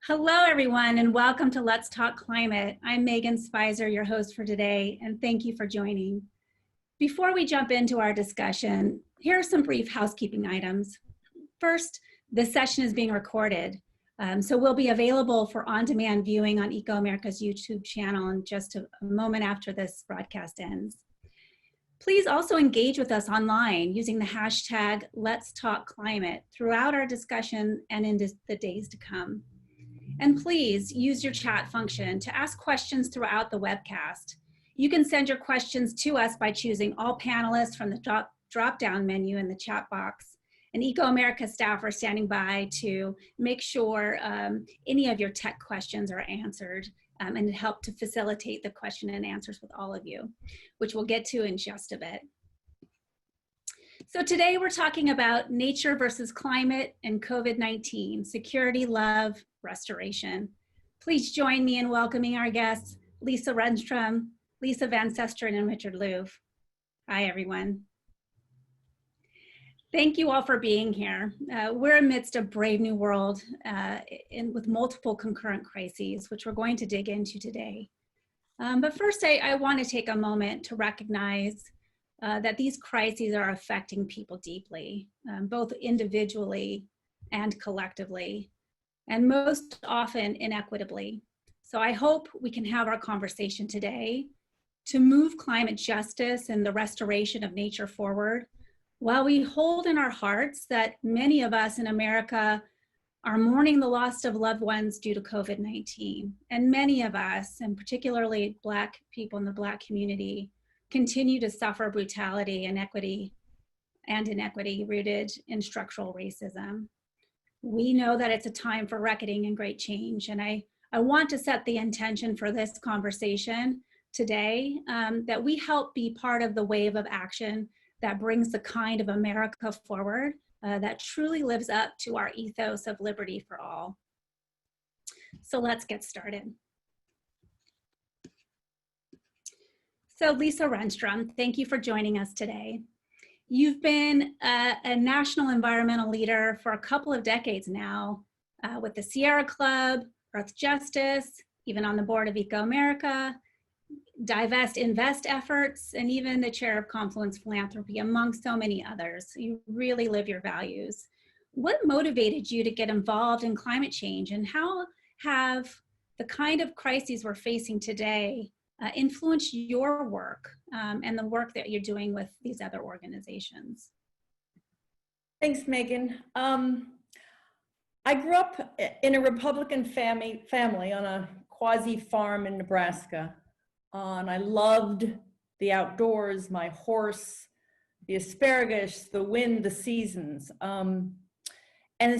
Hello, everyone, and welcome to Let's Talk Climate. I'm Megan Spicer, your host for today, and thank you for joining. Before we jump into our discussion, here are some brief housekeeping items. First, this session is being recorded, so we'll be available for on-demand viewing on ecoAmerica's YouTube channel in just a moment after this broadcast ends. Please also engage with us online using the hashtag Let's Talk Climate throughout our discussion and in the days to come. And please use your chat function to ask questions throughout the webcast. You can send your questions to us by choosing all panelists from the drop-down menu in the chat box. And ecoAmerica staff are standing by to make sure any of your tech questions are answered and help to facilitate the question and answers with all of you, which we'll get to in just a bit. So today we're talking about nature versus climate and COVID-19, security, love, restoration. Please join me in welcoming our guests, Lise Renstrom, Lise Van Susteren, and Richard Louv. Hi, everyone. Thank you all for being here. We're amidst a brave new world with multiple concurrent crises, which we're going to dig into today. But first, I want to take a moment to recognize that these crises are affecting people deeply, both individually and collectively, and most often inequitably. So I hope we can have our conversation today to move climate justice and the restoration of nature forward, while we hold in our hearts that many of us in America are mourning the loss of loved ones due to COVID-19. And many of us, and particularly Black people in the Black community, continue to suffer brutality and inequity rooted in structural racism. We know that it's a time for reckoning and great change. And I want to set the intention for this conversation today that we help be part of the wave of action that brings the kind of America forward that truly lives up to our ethos of liberty for all. So let's get started. So Lise Renstrom, thank you for joining us today. You've been a national environmental leader for a couple of decades now with the Sierra Club, Earth Justice, even on the board of ecoAmerica, Divest Invest efforts, and even the chair of Confluence Philanthropy, among so many others. You really live your values. What motivated you to get involved in climate change, and how have the kind of crises we're facing today influenced your work and the work that you're doing with these other organizations? Thanks, Megan. I grew up in a Republican family on a quasi farm in Nebraska. And I loved the outdoors, my horse, the asparagus, the wind, the seasons. And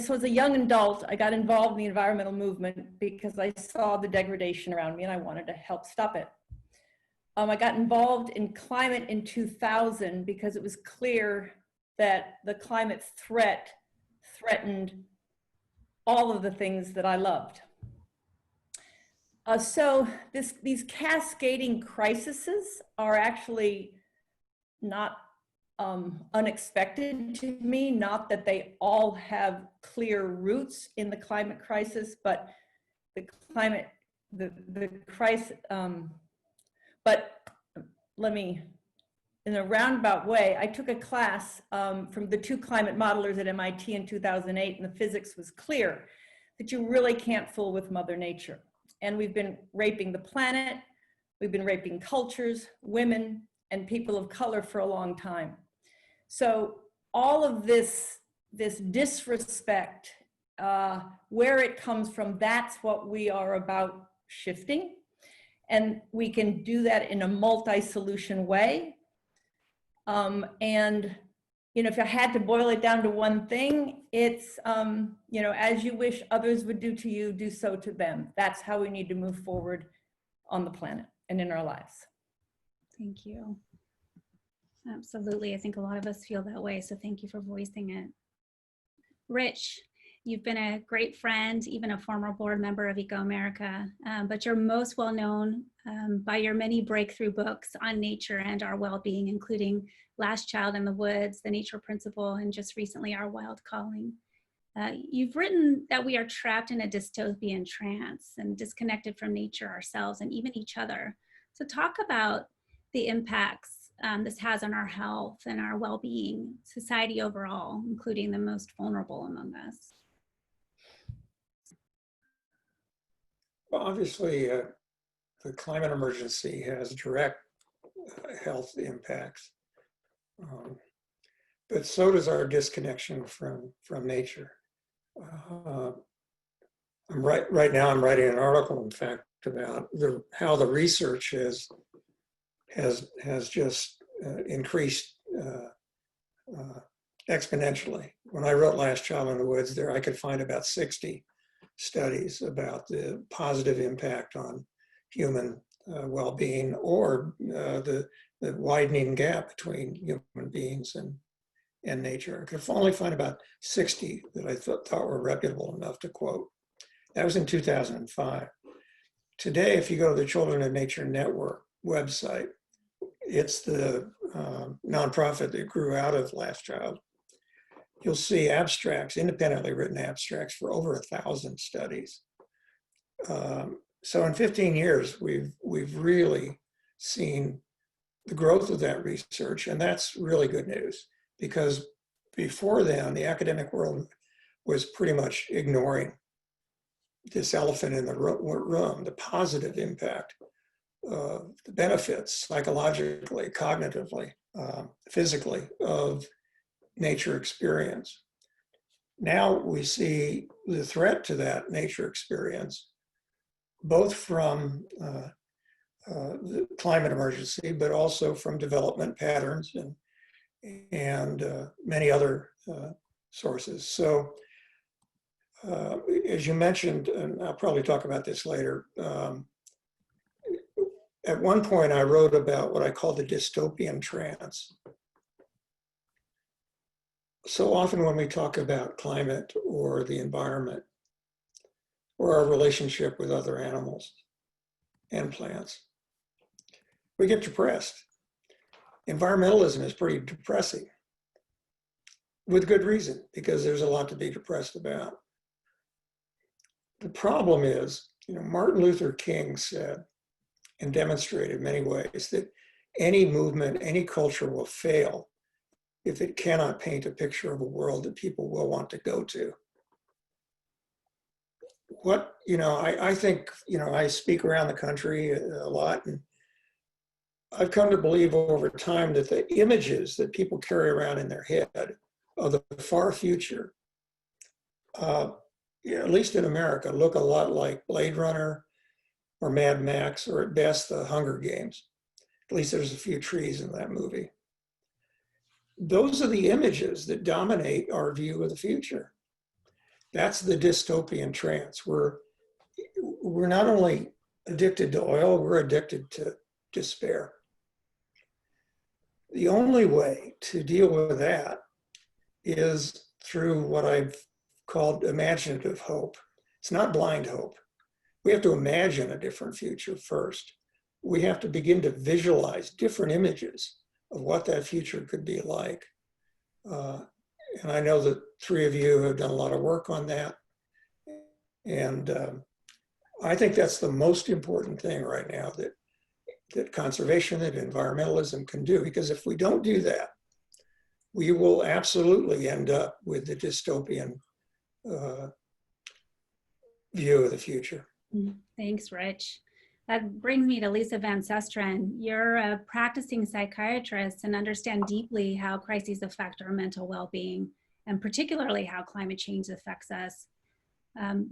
so as a young adult, I got involved in the environmental movement because I saw the degradation around me and I wanted to help stop it. I got involved in climate in 2000 because it was clear that the climate threat threatened all of the things that I loved. So these cascading crises are actually not unexpected to me, not that they all have clear roots in the climate crisis, but the crisis, but let me, in a roundabout way, I took a class from the two climate modelers at MIT in 2008, and the physics was clear that you really can't fool with Mother Nature. And we've been raping the planet, we've been raping cultures, women, and people of color for a long time. So all of this disrespect, where it comes from, that's what we are about shifting. And we can do that in a multi-solution way. And you know, if I had to boil it down to one thing, it's, you know, as you wish others would do to you, do so to them. That's how we need to move forward on the planet and in our lives. Thank you. Absolutely. I think a lot of us feel that way. So thank you for voicing it. Rich, you've been a great friend, even a former board member of ecoAmerica, but you're most well known by your many breakthrough books on nature and our well-being, including Last Child in the Woods, The Nature Principle, and just recently Our Wild Calling. You've written that we are trapped in a dystopian trance and disconnected from nature, ourselves, and even each other. So talk about the impacts this has on our health and our well-being, society overall, including the most vulnerable among us. Well, obviously, the climate emergency has direct health impacts, but so does our disconnection from nature. Right now I'm writing an article, in fact, about how the research has just increased exponentially. When I wrote Last Child in the Woods, there I could find about 60 studies about the positive impact on human well-being, or the widening gap between human beings and nature. I could only find about 60 that I thought were reputable enough to quote. That was in 2005. Today, if you go to the Children of Nature Network website, it's the nonprofit that grew out of Last Child. You'll see abstracts, independently written abstracts for over 1,000 studies. So in 15 years, we've really seen the growth of that research, and that's really good news, because before then, the academic world was pretty much ignoring this elephant in the room, the positive impact, the benefits psychologically, cognitively, physically of nature experience. Now we see the threat to that nature experience, both from the climate emergency, but also from development patterns and many other sources. So as you mentioned, and I'll probably talk about this later, at one point I wrote about what I call the dystopian trance. So often when we talk about climate or the environment or our relationship with other animals and plants, we get depressed. Environmentalism is pretty depressing, with good reason, because there's a lot to be depressed about. The problem is, Martin Luther King said and demonstrated in many ways that any movement, any culture will fail if it cannot paint a picture of a world that people will want to go to. I think, I speak around the country a lot, and I've come to believe over time that the images that people carry around in their head of the far future, at least in America, look a lot like Blade Runner or Mad Max, or at best the Hunger Games. At least there's a few trees in that movie. Those are the images that dominate our view of the future. That's the dystopian trance. We're not only addicted to oil, we're addicted to despair. The only way to deal with that is through what I've called imaginative hope. It's not blind hope. We have to imagine a different future first. We have to begin to visualize different images of what that future could be like. And I know that three of you have done a lot of work on that. And I think that's the most important thing right now that conservation and environmentalism can do, because if we don't do that, we will absolutely end up with the dystopian view of the future. Thanks, Rich. That brings me to Lise van Susteren. You're a practicing psychiatrist and understand deeply how crises affect our mental well-being, and particularly how climate change affects us.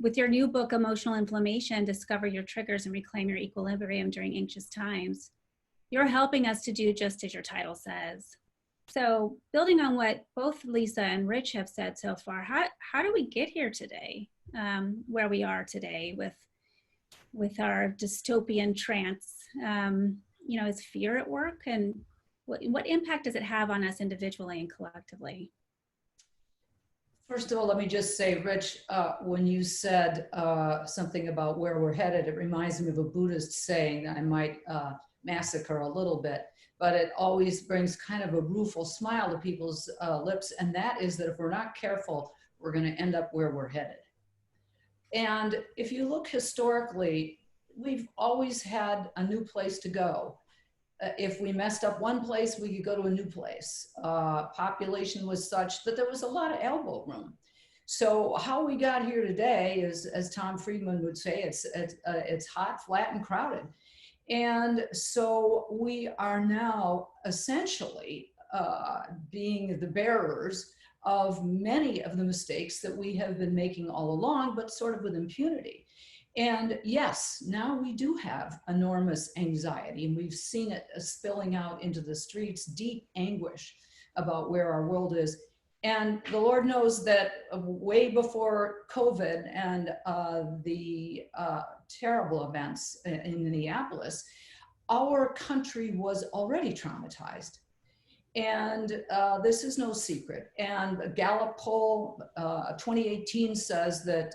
With your new book, Emotional Inflammation, Discover Your Triggers and Reclaim Your Equilibrium During Anxious Times, you're helping us to do just as your title says. So building on what both Lise and Rich have said so far, how do we get here today, where we are today with our dystopian trance? Is fear at work, and what impact does it have on us individually and collectively? First of all, let me just say, Rich, when you said something about where we're headed, it reminds me of a Buddhist saying that I might massacre a little bit, but it always brings kind of a rueful smile to people's lips, and that is that if we're not careful, we're going to end up where we're headed. And if you look historically, we've always had a new place to go. If we messed up one place, we could go to a new place. Population was such that there was a lot of elbow room. So how we got here today is, as Tom Friedman would say, it's hot, flat, and crowded. And so we are now essentially being the bearers of many of the mistakes that we have been making all along, but sort of with impunity. And yes, now we do have enormous anxiety, and we've seen it spilling out into the streets, deep anguish about where our world is. And the Lord knows that way before COVID and the terrible events in Minneapolis, our country was already traumatized. And this is no secret. And a Gallup poll 2018 says that,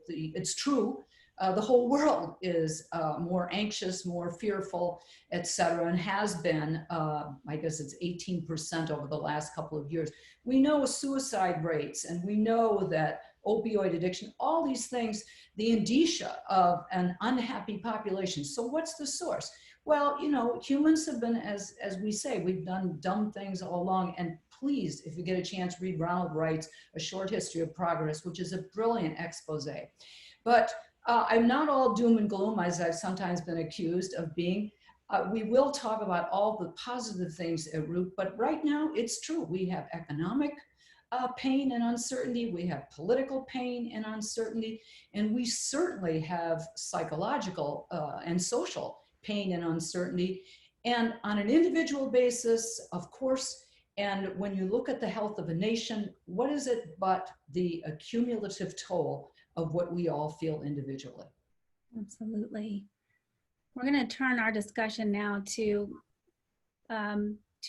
it's true. The whole world is more anxious, more fearful, et cetera, and has been, I guess it's 18% over the last couple of years. We know suicide rates, and we know that opioid addiction, all these things, the indicia of an unhappy population. So what's the source? Well, you know, humans have been, as we say, we've done dumb things all along. And please, if you get a chance, read Ronald Wright's A Short History of Progress, which is a brilliant expose. But I'm not all doom and gloom, as I've sometimes been accused of being. We will talk about all the positive things at root, but right now it's true. We have economic pain and uncertainty. We have political pain and uncertainty, and we certainly have psychological and social pain and uncertainty. And on an individual basis, of course, and when you look at the health of a nation, what is it but the accumulative toll of what we all feel individually? Absolutely. We're going to turn our discussion now to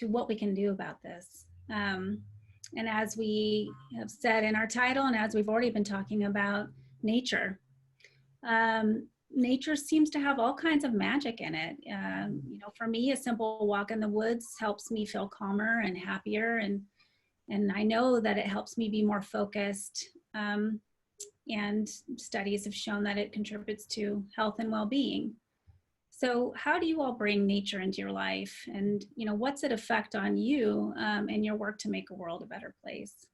what we can do about this. And as we have said in our title, and as we've already been talking about, nature. Nature seems to have all kinds of magic in it. You know, for me, a simple walk in the woods helps me feel calmer and happier, and I know that it helps me be more focused. And studies have shown that it contributes to health and well-being. So how do you all bring nature into your life? And, you know, what's it effect on you and your work to make a world a better place?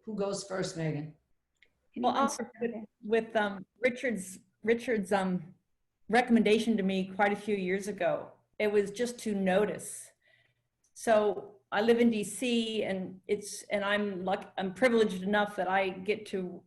Who goes first, Megan? Well, I'll start with Richard's recommendation to me quite a few years ago. It was just to notice. So I live in DC, and I'm privileged enough that I get to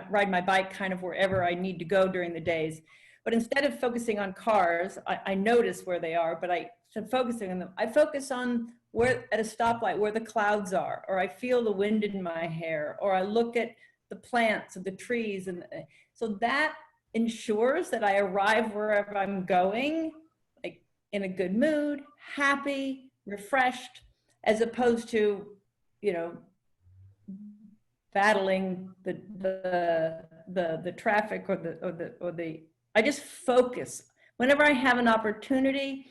ride my bike kind of wherever I need to go during the days. But instead of focusing on cars, I notice where they are, but instead of focusing on them, I focus on where at a stoplight where the clouds are, or I feel the wind in my hair, or I look at the plants or the trees. And so that ensures that I arrive wherever I'm going, like in a good mood, happy, refreshed, as opposed to, you know, battling the traffic or the I just focus. Whenever I have an opportunity,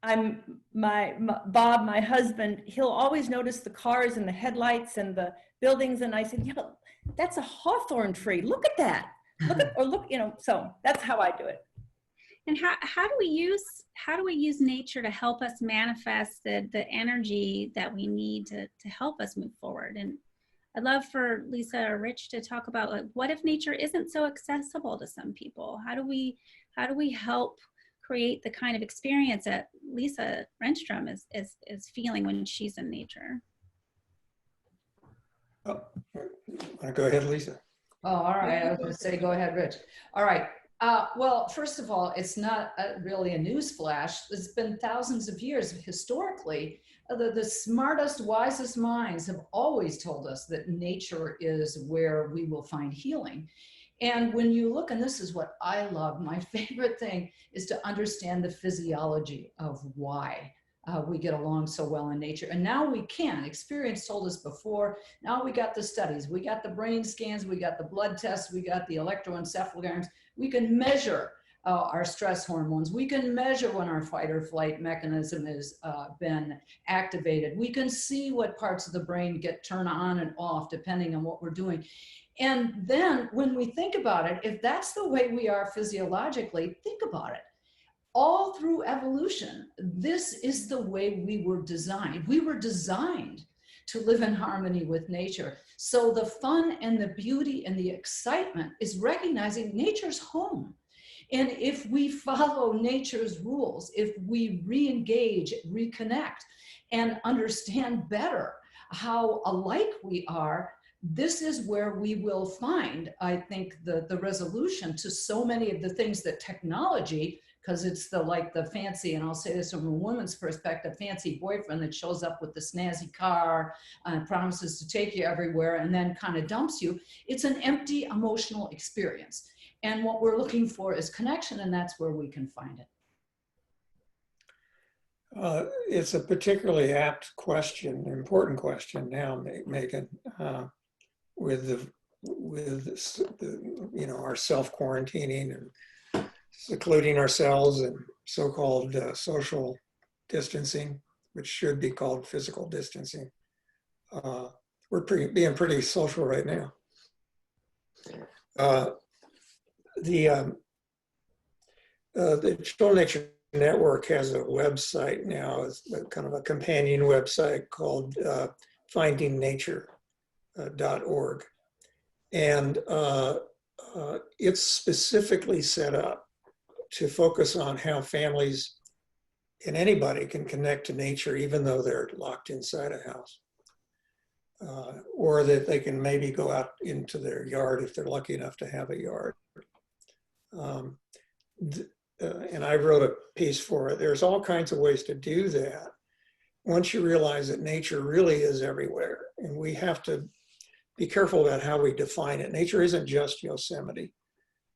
Bob, my husband, he'll always notice the cars and the headlights and the buildings, and I said, yeah, that's a hawthorn tree. Look at that. Look, you know. So that's how I do it. And how do we use nature to help us manifest the energy that we need to help us move forward? And I'd love for Lisa or Rich to talk about, like, what if nature isn't so accessible to some people? How do we help create the kind of experience that Lisa Renstrom is feeling when she's in nature? Oh, go ahead, Lisa. Oh, all right. I was going to say, go ahead, Rich. All right. Well, first of all, it's not really a news flash. It's been thousands of years. Historically, the smartest, wisest minds have always told us that nature is where we will find healing. And when you look, and this is what I love, my favorite thing is to understand the physiology of why we get along so well in nature. And now we can. Experience told us before. Now we got the studies. We got the brain scans. We got the blood tests. We got the electroencephalograms. We can measure our stress hormones. We can measure when our fight or flight mechanism has been activated. We can see what parts of the brain get turned on and off depending on what we're doing. And then when we think about it, if that's the way we are physiologically, think about it. All through evolution, this is the way we were designed. We were designed to live in harmony with nature. So the fun and the beauty and the excitement is recognizing nature's home. And if we follow nature's rules, if we re-engage, reconnect, and understand better how alike we are, this is where we will find, I think, the resolution to so many of the things that technology, because it's the fancy, and I'll say this from a woman's perspective, fancy boyfriend that shows up with the snazzy car and promises to take you everywhere and then kind of dumps you. It's an empty emotional experience. And what we're looking for is connection, and that's where we can find it. It's a particularly apt question, an important question now, Megan, with the our self-quarantining and secluding ourselves and so-called social distancing, which should be called physical distancing. We're being pretty social right now. The Children Nature Network has a website now, it's kind of a companion website called findingnature.org. And it's specifically set up to focus on how families and anybody can connect to nature even though they're locked inside a house. Or that they can maybe go out into their yard if they're lucky enough to have a yard. And I wrote a piece for it. There's all kinds of ways to do that once you realize that nature really is everywhere. And we have to be careful about how we define it. Nature isn't just Yosemite.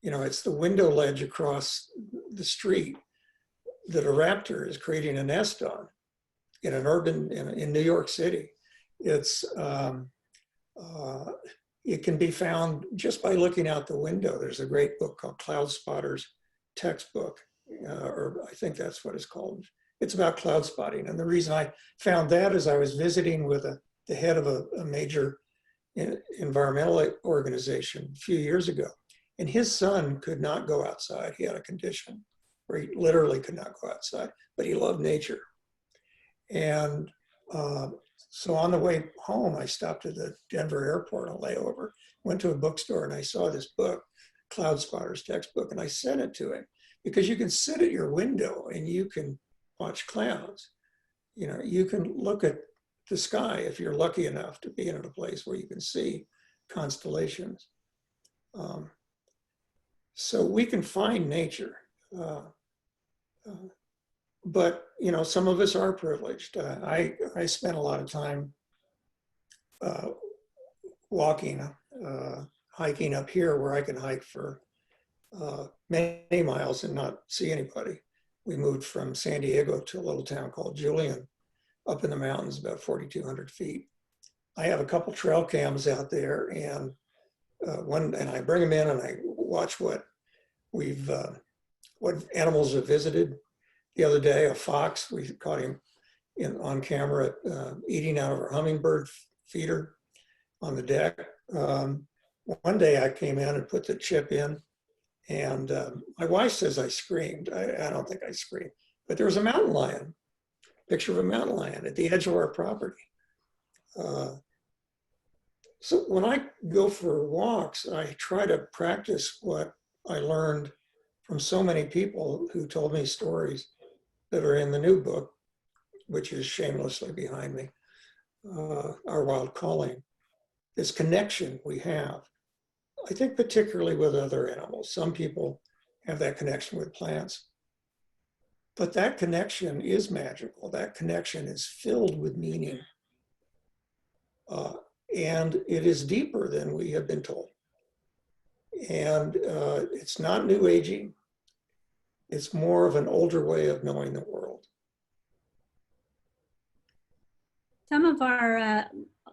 It's the window ledge across the street that a raptor is creating a nest on in an urban, in New York City. It can be found just by looking out the window. There's a great book called Cloud Spotter's Textbook, or I think that's what it's called. It's about cloud spotting. And the reason I found that is I was visiting with the head of a major environmental organization a few years ago. And his son could not go outside. He had a condition where he literally could not go outside, but he loved nature. And so on the way home, I stopped at the Denver airport on layover, went to a bookstore, and I saw this book, Cloud Spotter's Textbook, and I sent it to him because you can sit at your window and you can watch clouds. You can look at the sky if you're lucky enough to be in a place where you can see constellations. So we can find nature. But some of us are privileged. I spent a lot of time walking, hiking up here where I can hike for many miles and not see anybody. We moved from San Diego to a little town called Julian, up in the mountains, about 4,200 feet. I have a couple trail cams out there, and I bring them in and I watch what animals have visited. The other day, a fox, we caught him on camera eating out of our hummingbird feeder on the deck. One day I came in and put the chip in, and my wife says I screamed. I don't think I screamed, but there was a mountain lion, picture of a mountain lion at the edge of our property. So when I go for walks, I try to practice what I learned from so many people who told me stories that are in the new book, which is shamelessly behind me, Our Wild Calling. This connection we have, I think particularly with other animals. Some people have that connection with plants, but that connection is magical. That connection is filled with meaning. And it is deeper than we have been told. And it's not new aging. It's more of an older way of knowing the world. Some of our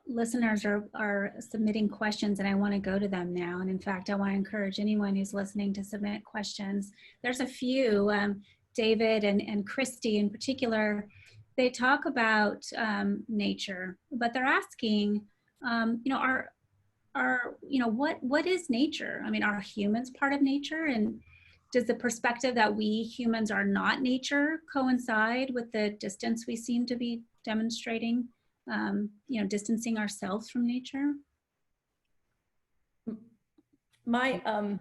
listeners are submitting questions, and I want to go to them now. And in fact, I want to encourage anyone who's listening to submit questions. There's a few, David and Christy in particular, they talk about nature, but they're asking, what is nature? I mean, are humans part of nature? And does the perspective that we humans are not nature coincide with the distance we seem to be demonstrating, distancing ourselves from nature? I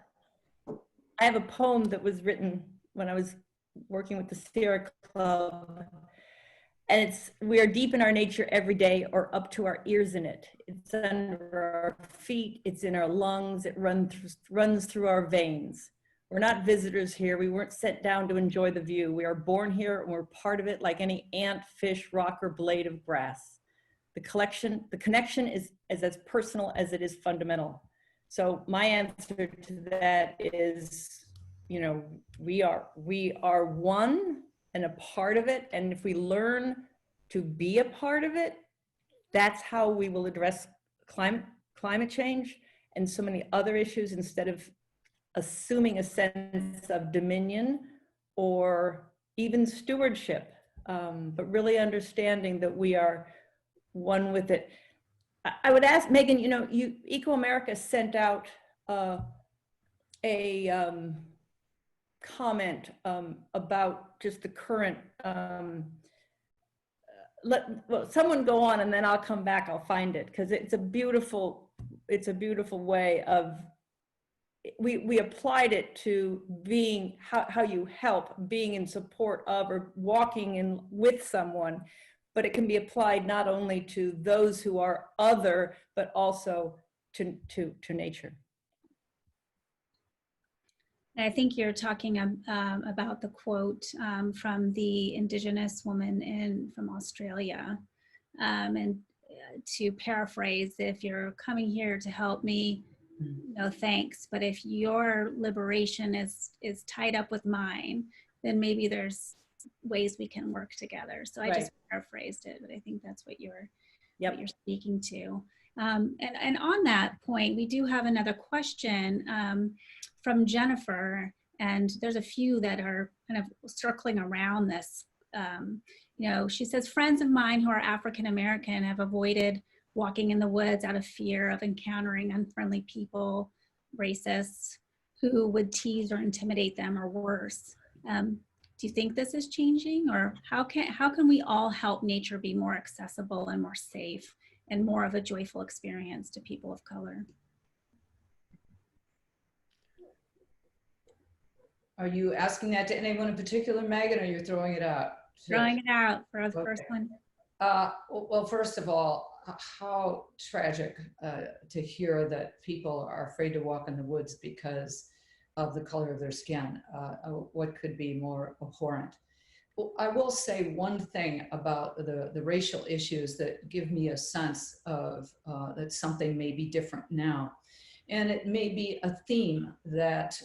have a poem that was written when I was working with the Sierra Club, and we are deep in our nature every day, or up to our ears in it. It's under our feet, it's in our lungs, it runs through our veins. We're not visitors here. We weren't sent down to enjoy the view. We are born here and we're part of it like any ant, fish, rock, or blade of grass. The connection is as personal as it is fundamental. So my answer to that is, we are one and a part of it. And if we learn to be a part of it, that's how we will address climate change and so many other issues, instead of assuming a sense of dominion or even stewardship, but really understanding that we are one with it. I would ask Megan, ecoAmerica sent out a comment about just the current, someone go on and then I'll come back, I'll find it, because it's a beautiful way of, we applied it to being, how you help, being in support of or walking in with someone, but it can be applied not only to those who are other, but also to nature. I think you're talking about the quote from the indigenous woman from Australia. And to paraphrase, if you're coming here to help me, no thanks. But if your liberation is tied up with mine, then maybe there's ways we can work together. So I just paraphrased it, but I think that's what you're speaking to. And on that point, we do have another question from Jennifer, and there's a few that are kind of circling around this. She says, friends of mine who are African American have avoided walking in the woods out of fear of encountering unfriendly people, racists, who would tease or intimidate them, or worse. Do you think this is changing, or how can we all help nature be more accessible and more safe and more of a joyful experience to people of color? Are you asking that to anyone in particular, Megan, or you're throwing it out? Throwing it out for the first one. Well, first of all, how tragic to hear that people are afraid to walk in the woods because of the color of their skin. What could be more abhorrent? Well, I will say one thing about the racial issues that give me a sense of that something may be different now. And it may be a theme that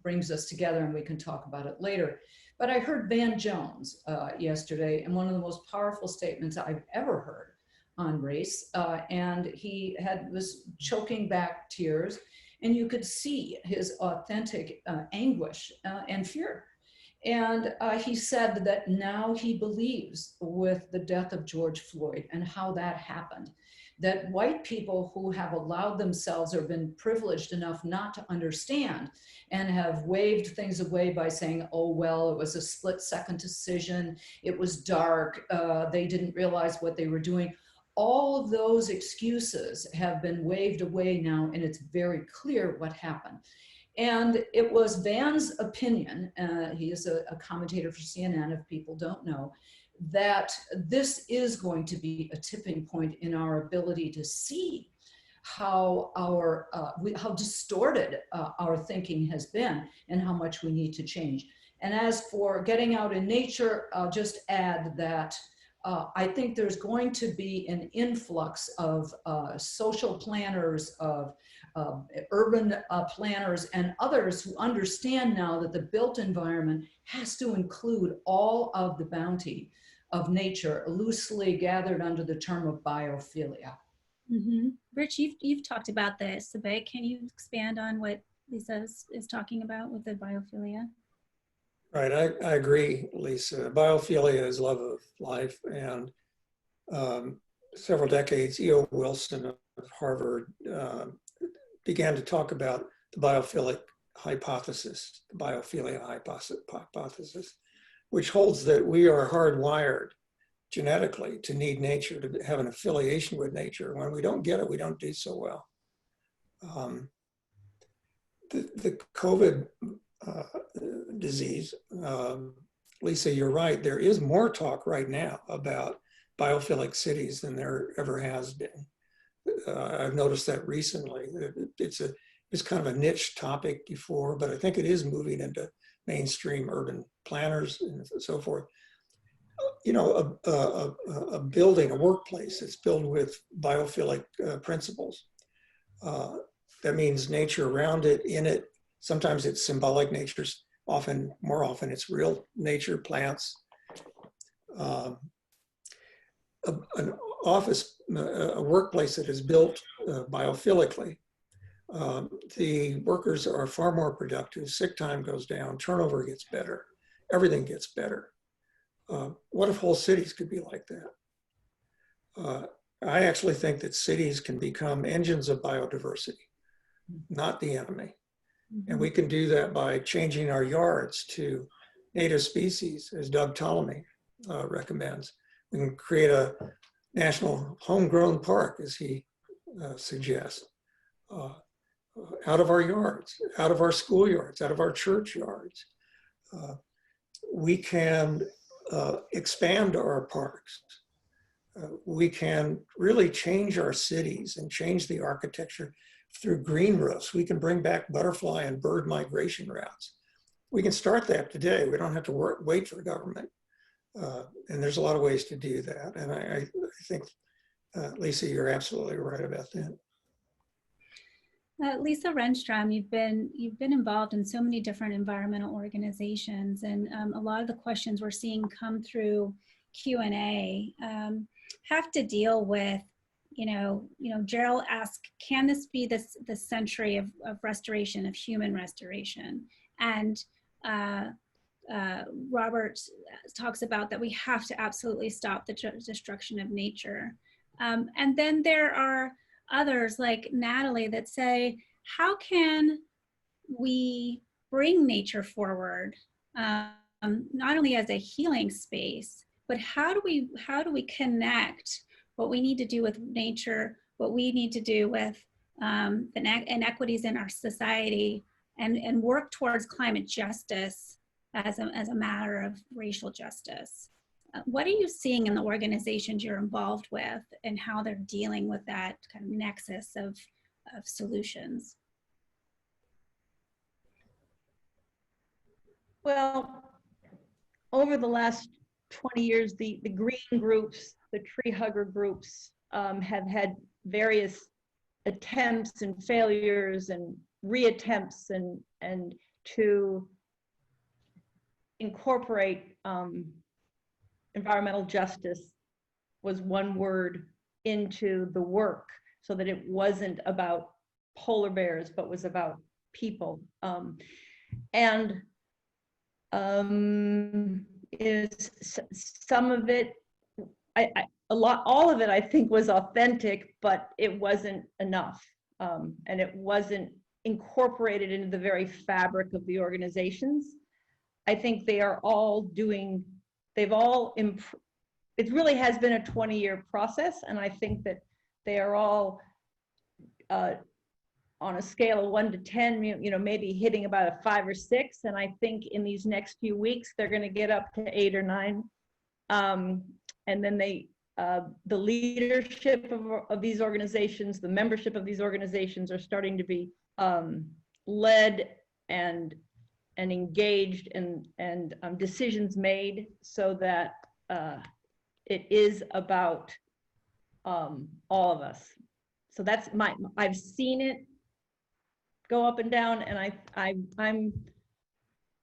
brings us together, and we can talk about it later. But I heard Van Jones yesterday, and one of the most powerful statements I've ever heard on race, and he was choking back tears, and you could see his authentic anguish and fear. And he said that now he believes, with the death of George Floyd and how that happened, that white people who have allowed themselves or been privileged enough not to understand and have waved things away by saying, oh, well, it was a split-second decision, it was dark, they didn't realize what they were doing. All of those excuses have been waved away now, and it's very clear what happened. And it was Van's opinion, he is a commentator for CNN, if people don't know, that this is going to be a tipping point in our ability to see how how distorted our thinking has been and how much we need to change. And as for getting out in nature, I'll just add that I think there's going to be an influx of social planners, of urban planners and others who understand now that the built environment has to include all of the bounty of nature, loosely gathered under the term of biophilia. Rich, you've talked about this a bit. Can you expand on what Lisa is talking about with the biophilia? Right, I agree, Lisa. Biophilia is love of life, and several decades, E.O. Wilson of Harvard began to talk about the biophilic hypothesis, the biophilia hypothesis, which holds that we are hardwired genetically to need nature, to have an affiliation with nature. When we don't get it, we don't do so well. The COVID disease, Lisa, you're right. There is more talk right now about biophilic cities than there ever has been. I've noticed that recently. It's kind of a niche topic before, but I think it is moving into mainstream urban planners and so forth. You know, a building, a workplace that's built with biophilic principles. That means nature around it, in it. Sometimes it's symbolic nature. More often it's real nature, plants. An office, a workplace that is built biophilically. The workers are far more productive. Sick time goes down. Turnover gets better. Everything gets better. What if whole cities could be like that? I actually think that cities can become engines of biodiversity, not the enemy. And we can do that by changing our yards to native species, as Doug Ptolemy recommends. We can create a national homegrown park, as he suggests, out of our yards, out of our schoolyards, out of our church yards. We can expand our parks. We can really change our cities and change the architecture through green roofs. We can bring back butterfly and bird migration routes. We can start that today. We don't have to wait for government. And there's a lot of ways to do that. And I think, Lisa, you're absolutely right about that. Lisa Renstrom, you've been involved in so many different environmental organizations, and a lot of the questions we're seeing come through Q&A have to deal with, Gerald asked, can this be the century of restoration, of human restoration? And Robert talks about that we have to absolutely stop the destruction of nature. And then there are others like Natalie that say, how can we bring nature forward, not only as a healing space, but how do we connect what we need to do with nature, what we need to do with the inequities in our society, and work towards climate justice as a matter of racial justice. What are you seeing in the organizations you're involved with and how they're dealing with that kind of nexus of solutions? Well, over the last 20 years, the green groups, the tree hugger groups have had various attempts and failures and reattempts and to incorporate environmental justice was one word into the work, so that it wasn't about polar bears, but was about people. Is some of it, all of it, I think, was authentic, but it wasn't enough, and it wasn't incorporated into the very fabric of the organizations. I think they are all doing. They've all it really has been a 20-year process, and I think that they are all on a scale of 1 to 10, maybe hitting about a 5 or 6, and I think in these next few weeks they're going to get up to 8 or 9, and then the leadership of these organizations, the membership of these organizations are starting to be led and engaged and decisions made, so that it is about all of us. So that's I've seen it go up and down, and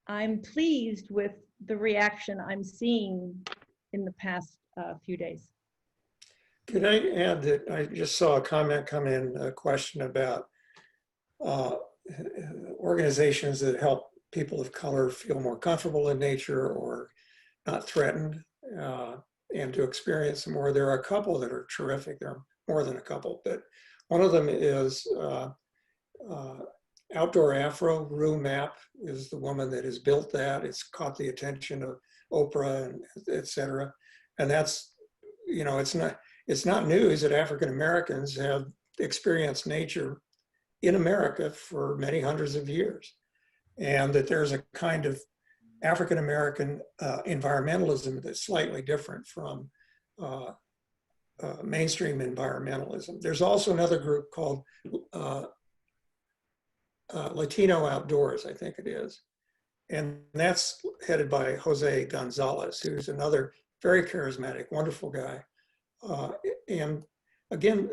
I'm pleased with the reaction I'm seeing in the past few days. Could I add that I just saw a comment come in, a question about organizations that help people of color feel more comfortable in nature or not threatened, and to experience more. There are a couple that are terrific. There are more than a couple, but one of them is Outdoor Afro. Rue Mapp is the woman that has built that. It's caught the attention of Oprah and et cetera. And that's, you know, it's not news that African Americans have experienced nature in America for many hundreds of years, and that there's a kind of African American environmentalism that's slightly different from mainstream environmentalism. There's also another group called Latino Outdoors, I think it is, and that's headed by Jose Gonzalez, who's another very charismatic, wonderful guy. And again,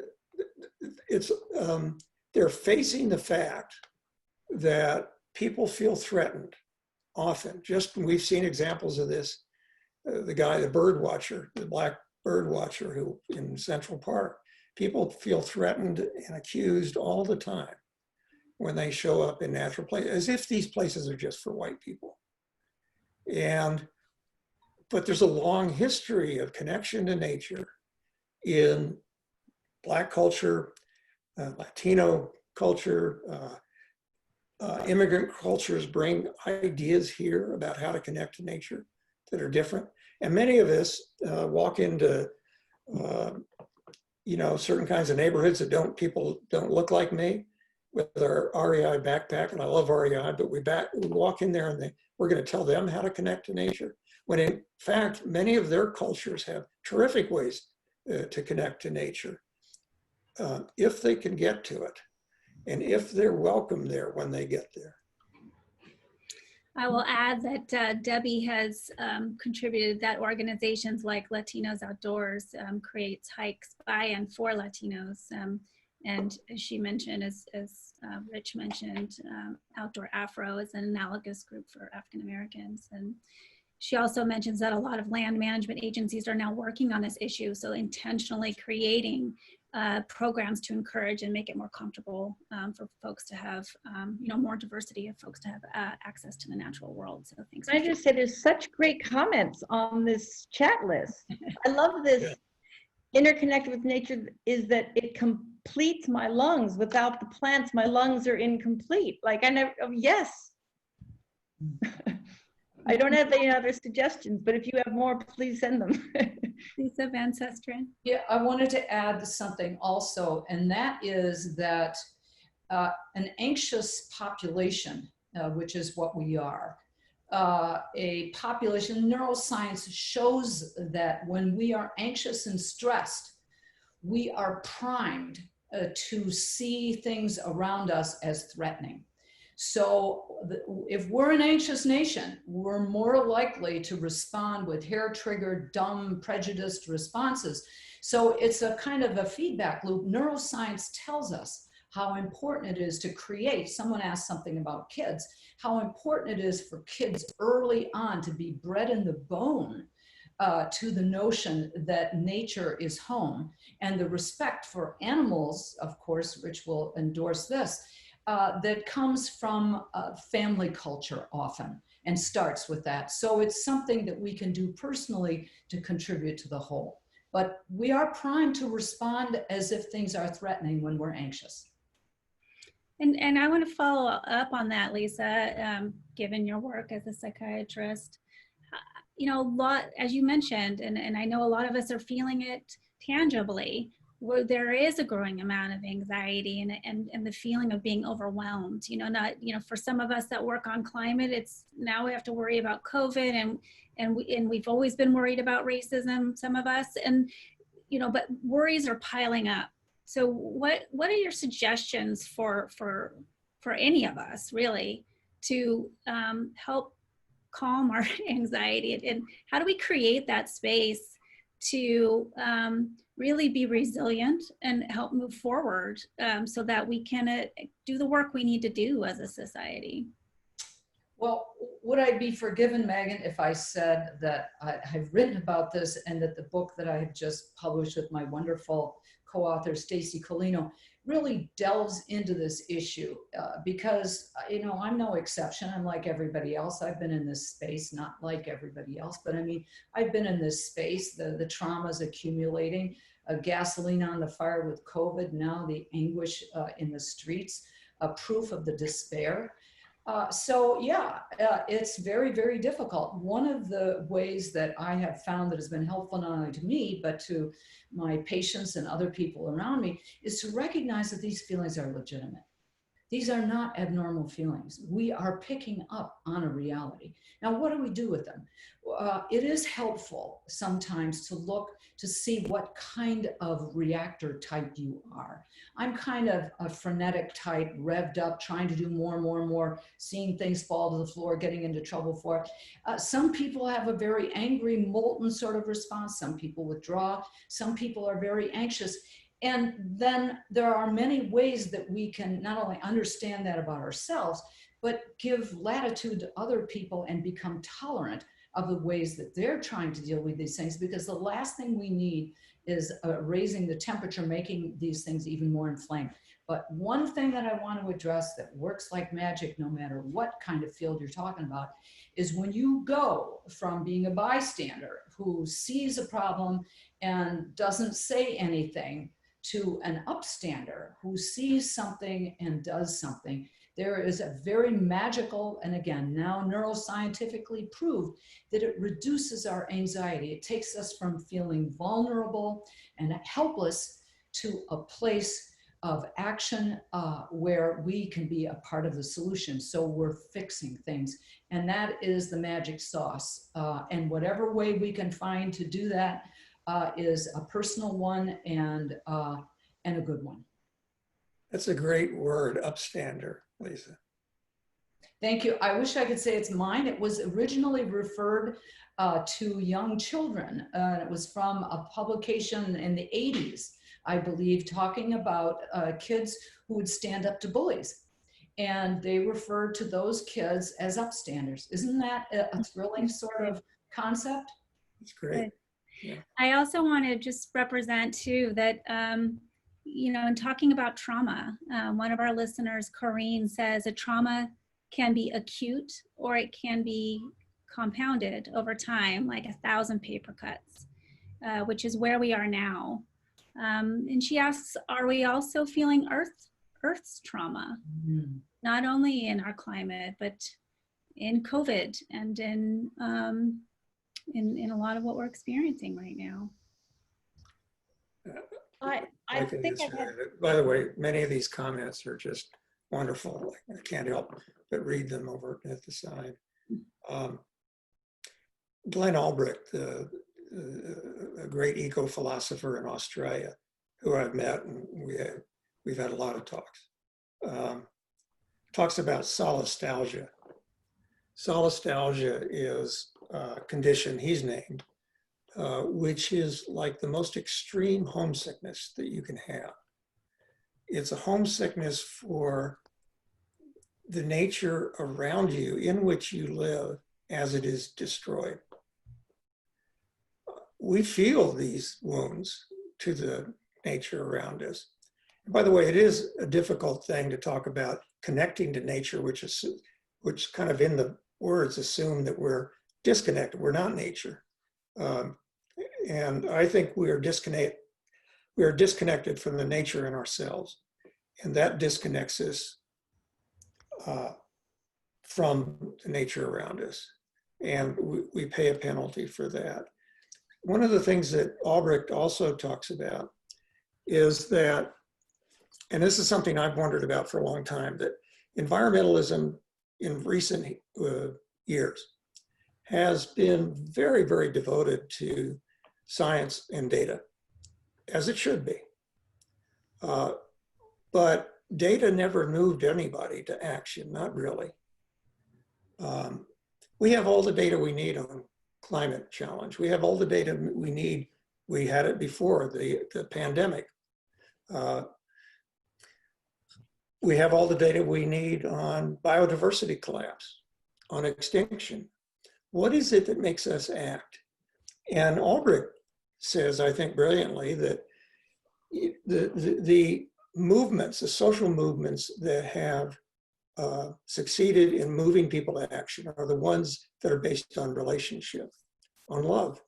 it's they're facing the fact that people feel threatened often. Just we've seen examples of this. The bird watcher, the black bird watcher who in Central Park, people feel threatened and accused all the time when they show up in natural places, as if these places are just for white people. But there's a long history of connection to nature in Black culture, Latino culture, immigrant cultures bring ideas here about how to connect to nature that are different. And many of us walk into, you know, certain kinds of neighborhoods that people don't look like me with our REI backpack, and I love REI, but we walk in there and we're going to tell them how to connect to nature, when in fact, many of their cultures have terrific ways to connect to nature, if they can get to it, and if they're welcome there when they get there. I will add that Debbie has contributed that organizations like Latinos Outdoors creates hikes by and for Latinos. And as she mentioned, as Rich mentioned, Outdoor Afro is an analogous group for African Americans. And she also mentions that a lot of land management agencies are now working on this issue, so intentionally creating programs to encourage and make it more comfortable for folks to have, you know, more diversity of folks to have access to the natural world. So thanks. I just say there's such great comments on this chat list. I love this. Yeah. Interconnected with nature is that it completes my lungs. Without the plants, my lungs are incomplete. Like I never, oh, yes. I don't have any other suggestions, but if you have more, please send them. Lisa Van Susteren. Yeah, I wanted to add something also, and that is that an anxious population, which is what we are, a population, neuroscience shows that when we are anxious and stressed, we are primed to see things around us as threatening. So if we're an anxious nation, we're more likely to respond with hair-triggered, dumb, prejudiced responses. So it's a kind of a feedback loop. Neuroscience tells us how important it is to create, someone asked something about kids, how important it is for kids early on to be bred in the bone to the notion that nature is home, and the respect for animals, of course, Rich will endorse this, that comes from family culture often and starts with that. So it's something that we can do personally to contribute to the whole. But we are primed to respond as if things are threatening when we're anxious. And I want to follow up on that, Lisa, given your work as a psychiatrist. You know, as you mentioned, and I know a lot of us are feeling it tangibly, where there is a growing amount of anxiety and the feeling of being overwhelmed. You know, for some of us that work on climate, it's now we have to worry about COVID, and we've always been worried about racism, some of us, and you know, but worries are piling up. So what are your suggestions for any of us really to help calm our anxiety, and how do we create that space to really be resilient and help move forward so that we can do the work we need to do as a society? Well, would I be forgiven, Megan, if I said that I've written about this and that the book that I have just published with my wonderful co-author, Stacy Colino, really delves into this issue because, you know, I'm no exception. I'm like everybody else. I've been in this space, not like everybody else, but I mean, I've been in this space, the trauma's accumulating, gasoline on the fire with COVID, now the anguish in the streets, proof of the despair. So yeah, it's very, very difficult. One of the ways that I have found that has been helpful not only to me, but to my patients and other people around me is to recognize that these feelings are legitimate. These are not abnormal feelings. We are picking up on a reality. Now, what do we do with them? It is helpful sometimes to look to see what kind of reactor type you are. I'm kind of a frenetic type, revved up, trying to do more and more and more, seeing things fall to the floor, getting into trouble for it. Some people have a very angry, molten sort of response. Some people withdraw. Some people are very anxious. And then there are many ways that we can not only understand that about ourselves, but give latitude to other people and become tolerant of the ways that they're trying to deal with these things, because the last thing we need is raising the temperature, making these things even more inflamed. But one thing that I want to address that works like magic, no matter what kind of field you're talking about, is when you go from being a bystander who sees a problem and doesn't say anything to an upstander who sees something and does something, there is a very magical, and again, now neuroscientifically proved, that it reduces our anxiety. It takes us from feeling vulnerable and helpless to a place of action where we can be a part of the solution. So we're fixing things. And that is the magic sauce. And whatever way we can find to do that is a personal one and a good one. That's a great word, upstander, Lisa. Thank you. I wish I could say it's mine. It was originally referred to young children. It was from a publication in the 80s, I believe, talking about kids who would stand up to bullies. And they referred to those kids as upstanders. Isn't that a thrilling sort of concept? It's great. Yeah. I also want to just represent too that, you know, in talking about trauma, one of our listeners, Corrine, says a trauma can be acute or it can be compounded over time, like 1,000 paper cuts, which is where we are now. And she asks, are we also feeling Earth's trauma, not only in our climate, but in COVID and in a lot of what we're experiencing right now? I think I've had, by the way, many of these comments are just wonderful. I can't help but read them over at the side. Glenn Albrecht, a great eco-philosopher in Australia, who I've met, and we've had a lot of talks, talks about solastalgia. Solastalgia is a condition he's named, which is like the most extreme homesickness that you can have. It's a homesickness for the nature around you in which you live as it is destroyed. We feel these wounds to the nature around us. And by the way, it is a difficult thing to talk about connecting to nature, which kind of in the words assume that we're disconnected. We're not nature. And I think we are disconnected from the nature in ourselves. And that disconnects us from the nature around us. And we pay a penalty for that. One of the things that Albrecht also talks about is that, and this is something I've wondered about for a long time, that environmentalism in recent years has been very, very devoted to science and data, as it should be. But data never moved anybody to action, not really. We have all the data we need on climate challenge. We have all the data we need. We had it before the pandemic. We have all the data we need on biodiversity collapse. on extinction. What is it that makes us act? And Albrecht says, I think brilliantly, that the movements, the social movements that have succeeded in moving people to action are the ones that are based on relationship, on love,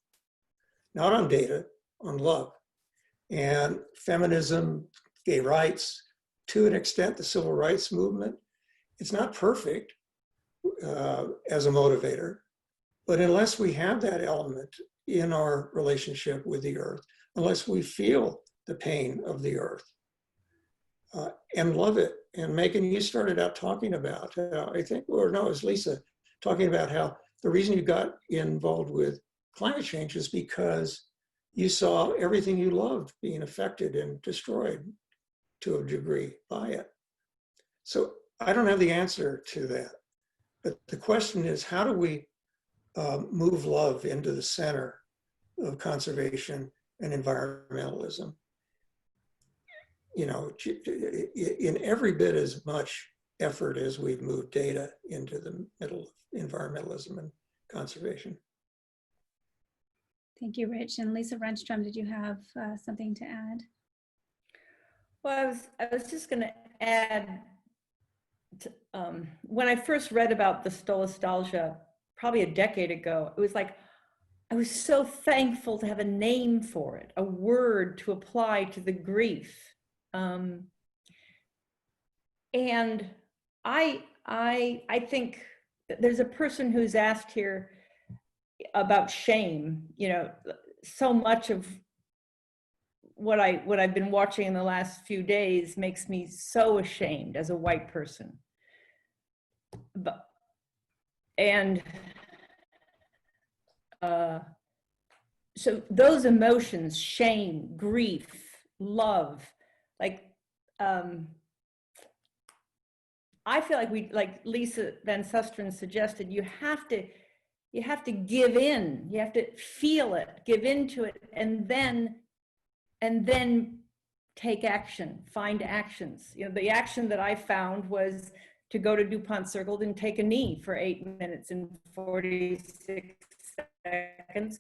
not on data, on love. And feminism, gay rights, to an extent, the civil rights movement, it's not perfect as a motivator, but unless we have that element in our relationship with the earth, unless we feel the pain of the earth and love it. And Megan, you started out talking about, I think, or no, it was Lisa, talking about how the reason you got involved with climate change is because you saw everything you loved being affected and destroyed to a degree by it. So I don't have the answer to that. But the question is, how do we move love into the center of conservation and environmentalism? You know, in every bit as much effort as we've moved data into the middle of environmentalism and conservation. Thank you, Rich. And Lisa Renstrom, did you have something to add? Well, I was just going to add, when I first read about the stolastalgia, probably a decade ago, it was like, I was so thankful to have a name for it, a word to apply to the grief. And I think there's a person who's asked here about shame. You know, so much of what I've been watching in the last few days makes me so ashamed as a white person. So those emotions, shame, grief, love, like, I feel like like Lisa Van Susteren suggested, you have to give in, you have to feel it, give into it, and then take action, find actions. You know, the action that I found was to go to DuPont Circle and take a knee for 8 minutes and 46 seconds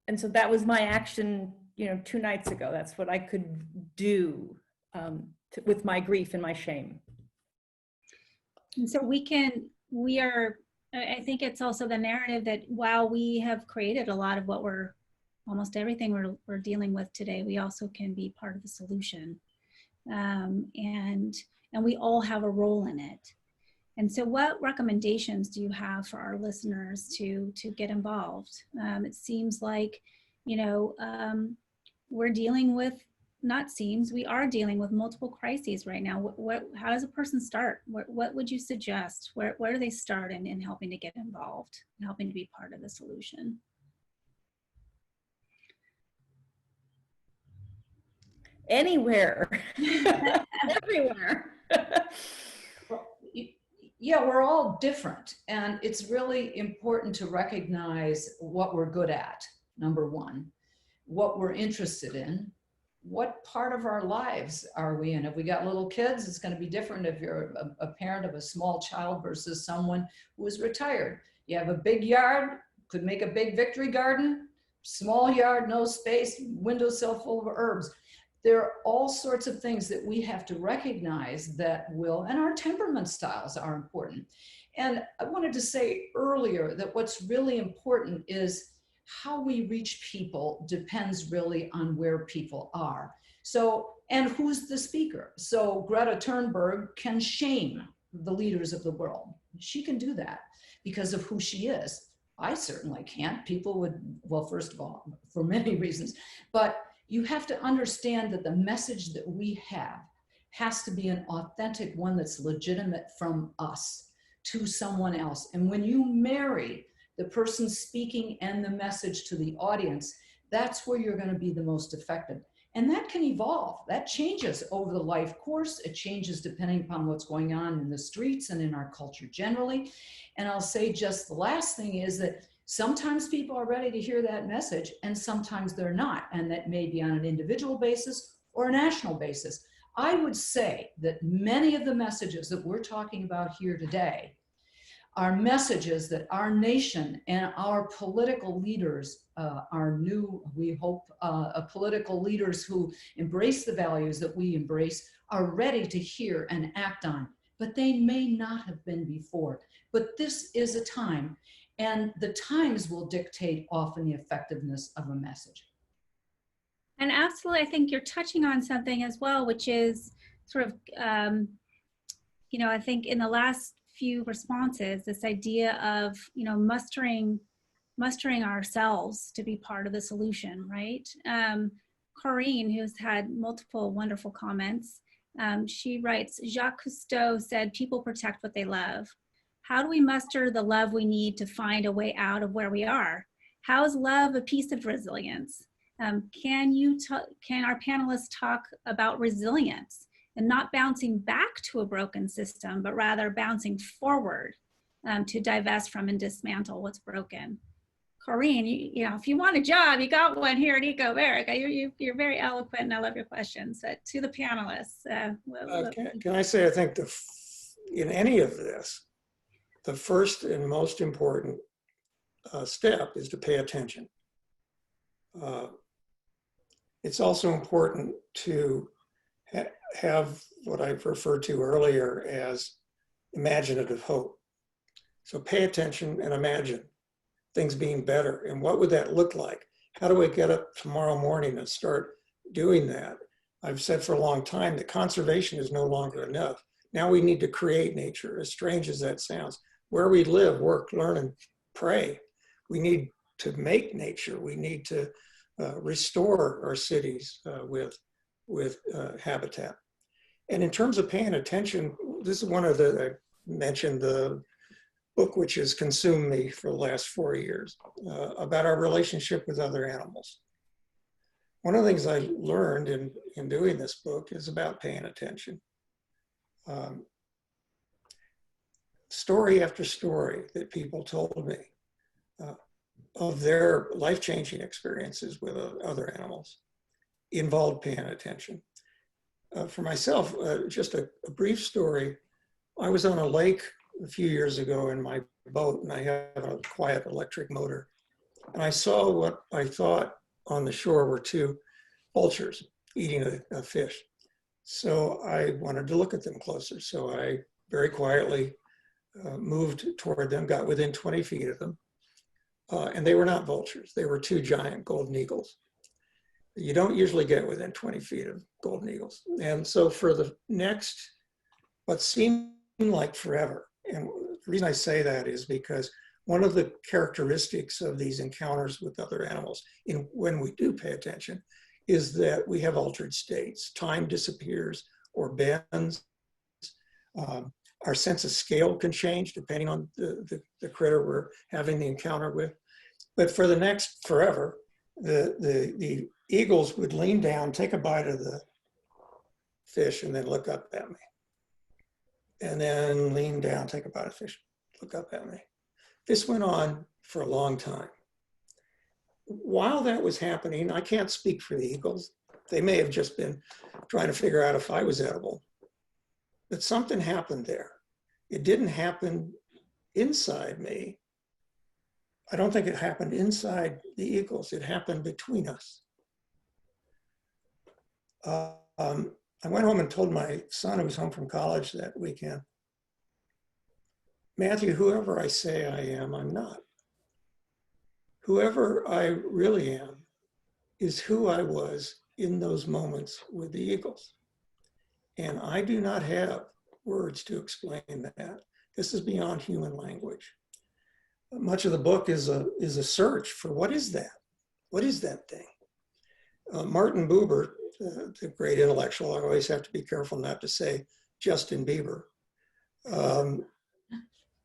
and so that was my action, you know, 2 nights ago. That's what I could do with my grief and my shame. And so I think it's also the narrative that while we have created a lot of what almost everything we're dealing with today, we also can be part of the solution. And we all have a role in it. And so what recommendations do you have for our listeners to get involved? It seems like, you know, we are dealing with multiple crises right now. How does a person start? What would you suggest? Where do they start in helping to get involved and helping to be part of the solution? Anywhere, everywhere. Yeah, we're all different, and it's really important to recognize what we're good at, number one, what we're interested in, what part of our lives are we in. If we got little kids, it's going to be different if you're a parent of a small child versus someone who is retired. You have a big yard, could make a big victory garden, small yard, no space, windowsill full of herbs. There are all sorts of things that we have to recognize and our temperament styles are important. And I wanted to say earlier that what's really important is how we reach people depends really on where people are. So, and who's the speaker? So Greta Thunberg can shame the leaders of the world. She can do that because of who she is. I certainly can't. People would, well, first of all, for many reasons, but you have to understand that the message that we have has to be an authentic one that's legitimate from us to someone else. And when you marry the person speaking and the message to the audience, that's where you're going to be the most effective. And that can evolve. That changes over the life course. It changes depending upon what's going on in the streets and in our culture generally. And I'll say just the last thing is that sometimes people are ready to hear that message and sometimes they're not. And that may be on an individual basis or a national basis. I would say that many of the messages that we're talking about here today our messages that our nation and our political leaders, our new, we hope, political leaders who embrace the values that we embrace, are ready to hear and act on, but they may not have been before. But this is a time, and the times will dictate often the effectiveness of a message. And absolutely, I think you're touching on something as well, which is sort of, you know, I think in the last few responses, this idea of, you know, mustering ourselves to be part of the solution, right? Corinne, who's had multiple wonderful comments, she writes, Jacques Cousteau said, people protect what they love. How do we muster the love we need to find a way out of where we are? How is love a piece of resilience? Can our panelists talk about resilience and not bouncing back to a broken system, but rather bouncing forward to divest from and dismantle what's broken? Corinne, you know, if you want a job, you got one here at ecoAmerica. You're very eloquent, and I love your questions. To the panelists. Can I say, I think in any of this, the first and most important step is to pay attention. It's also important to have what I've referred to earlier as imaginative hope. So pay attention and imagine things being better. And what would that look like? How do I get up tomorrow morning and start doing that? I've said for a long time that conservation is no longer enough. Now we need to create nature, as strange as that sounds. Where we live, work, learn, and pray. We need to make nature. We need to restore our cities with habitat. And in terms of paying attention, this is one of I mentioned the book which has consumed me for the last 4 years about our relationship with other animals. One of the things I learned in doing this book is about paying attention. Story after story that people told me of their life-changing experiences with other animals involved paying attention. For myself, just a brief story. I was on a lake a few years ago in my boat, and I have a quiet electric motor. And I saw what I thought on the shore were two vultures eating a fish. So I wanted to look at them closer. So I very quietly moved toward them, got within 20 feet of them. And they were not vultures. They were two giant golden eagles. You don't usually get within 20 feet of golden eagles. And so for the next, what seemed like forever, and the reason I say that is because one of the characteristics of these encounters with other animals, when we do pay attention, is that we have altered states. Time disappears or bends. Our sense of scale can change depending on the critter we're having the encounter with. But for the next forever, the eagles would lean down, take a bite of the fish, and then look up at me. And then lean down, take a bite of fish, look up at me. This went on for a long time. While that was happening, I can't speak for the eagles. They may have just been trying to figure out if I was edible. But something happened there. It didn't happen inside me. I don't think it happened inside the eagles. It happened between us. I went home and told my son, who was home from college that weekend, Matthew, whoever I say I am, I'm not. Whoever I really am is who I was in those moments with the eagles. And I do not have words to explain that. This is beyond human language. Much of the book is a search for what is that? What is that thing? Martin Buber, the great intellectual, I always have to be careful not to say Justin Bieber,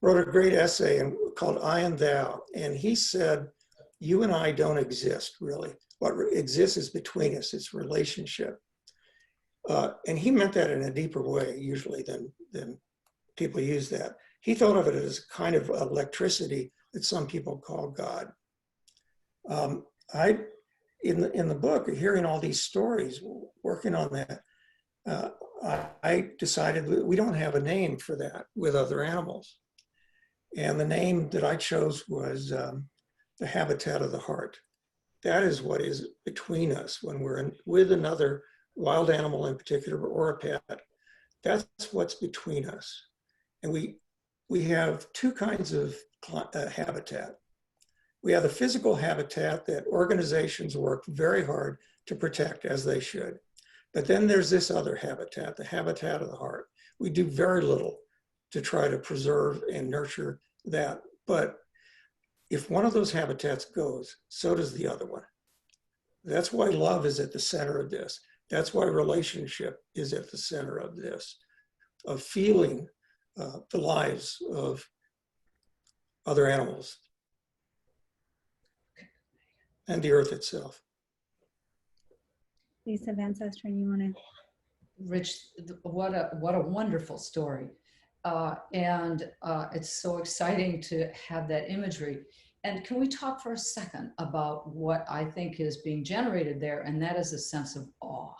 wrote a great essay called I and Thou. And he said, you and I don't exist, really. What exists is between us, it's relationship. And he meant that in a deeper way, usually, than people use that. He thought of it as a kind of electricity that some people call God. In the book, hearing all these stories, working on that, I decided that we don't have a name for that with other animals. And the name that I chose was the habitat of the heart. That is what is between us when we're with another wild animal in particular, or a pet. That's what's between us. And we have two kinds of habitat. We have the physical habitat that organizations work very hard to protect, as they should. But then there's this other habitat, the habitat of the heart. We do very little to try to preserve and nurture that. But if one of those habitats goes, so does the other one. That's why love is at the center of this. That's why relationship is at the center of this, of feeling the lives of other animals and the earth itself. Lisa Van Susteren, you want to? Rich, what a wonderful story. And it's so exciting to have that imagery. And can we talk for a second about what I think is being generated there, and that is a sense of awe.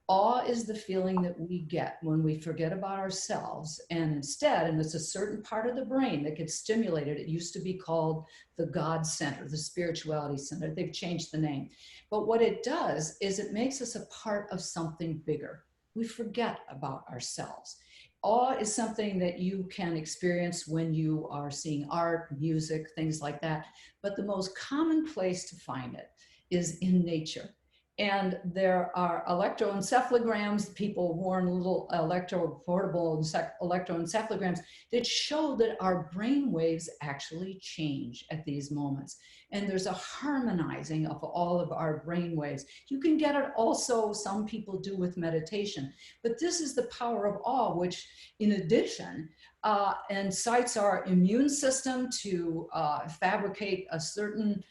Awe is the feeling that we get when we forget about ourselves, and instead, and it's a certain part of the brain that gets stimulated. It used to be called the God Center, the Spirituality Center. They've changed the name. But what it does is it makes us a part of something bigger. We forget about ourselves. Awe is something that you can experience when you are seeing art, music, things like that. But the most common place to find it is in nature. And there are electroencephalograms, people worn little portable electroencephalograms that show that our brain waves actually change at these moments. And there's a harmonizing of all of our brain waves. You can get it also, some people do with meditation, but this is the power of awe, which in addition, incites our immune system to fabricate a certain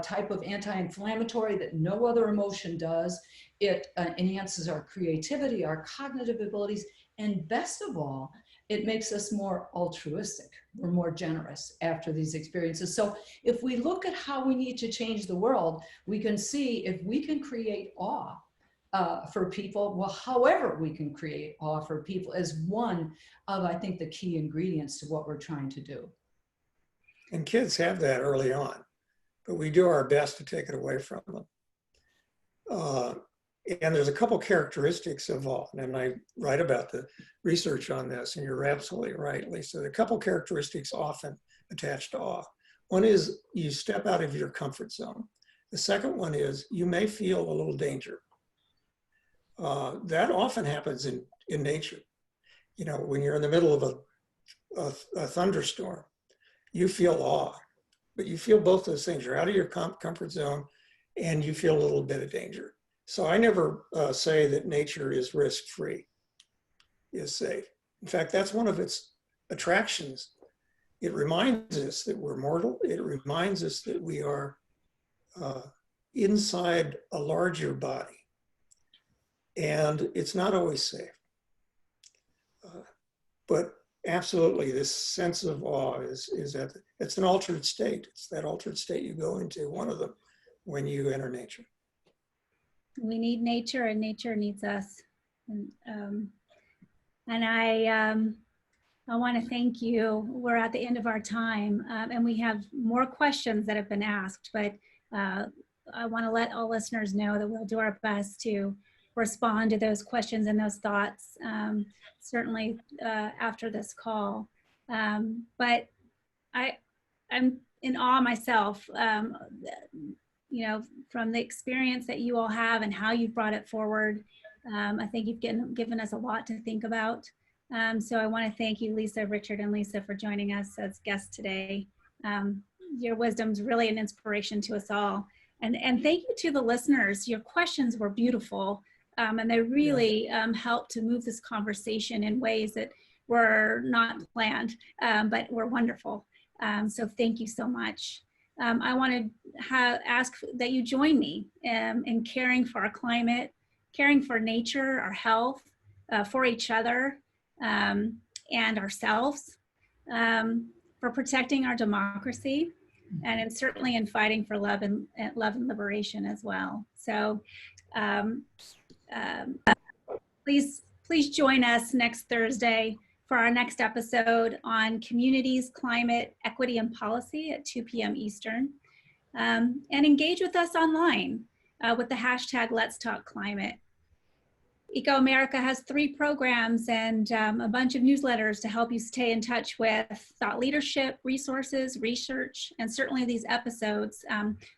type of anti-inflammatory that no other emotion does. It enhances our creativity, our cognitive abilities, and best of all, it makes us more altruistic. We're more generous after these experiences. So if we look at how we need to change the world, we can see if we can create awe for people, well, however we can create awe for people is one of, I think, the key ingredients to what we're trying to do. And kids have that early on, but we do our best to take it away from them. And there's a couple characteristics of awe, and I write about the research on this, and you're absolutely right, Lisa. There are a couple characteristics often attached to awe. One is you step out of your comfort zone. The second one is you may feel a little danger. That often happens in nature. You know, when you're in the middle of a thunderstorm, you feel awe, but you feel both those things. You're out of your comfort zone and you feel a little bit of danger. So I never say that nature is risk-free, is safe. In fact, that's one of its attractions. It reminds us that we're mortal. It reminds us that we are inside a larger body. And it's not always safe. But absolutely, this sense of awe is it's an altered state. It's that altered state you go into, one of them, when you enter nature. We need nature and nature needs us. And I want to thank you. We're at the end of our time and we have more questions that have been asked, but I want to let all listeners know that we'll do our best to respond to those questions and those thoughts, certainly after this call. But I'm in awe myself, you know, from the experience that you all have and how you've brought it forward. I think you've given us a lot to think about. So I want to thank you, Lisa, Richard, and Lisa for joining us as guests today. Your wisdom's really an inspiration to us all. And thank you to the listeners. Your questions were beautiful. And they really helped to move this conversation in ways that were not planned, but were wonderful. So thank you so much. I want to ask that you join me in caring for our climate, caring for nature, our health, for each other and ourselves, for protecting our democracy, and certainly in fighting for love and liberation as well. So please join us next Thursday for our next episode on communities, climate, equity, and policy at 2 p.m. Eastern. And engage with us online with the hashtag Let's Talk Climate. ecoAmerica has 3 programs and a bunch of newsletters to help you stay in touch with thought leadership, resources, research, and certainly these episodes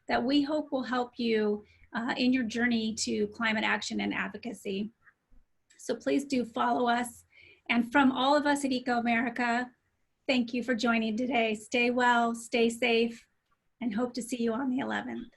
that we hope will help you in your journey to climate action and advocacy. So please do follow us. And from all of us at ecoAmerica, thank you for joining today. Stay well, stay safe, and hope to see you on the 11th.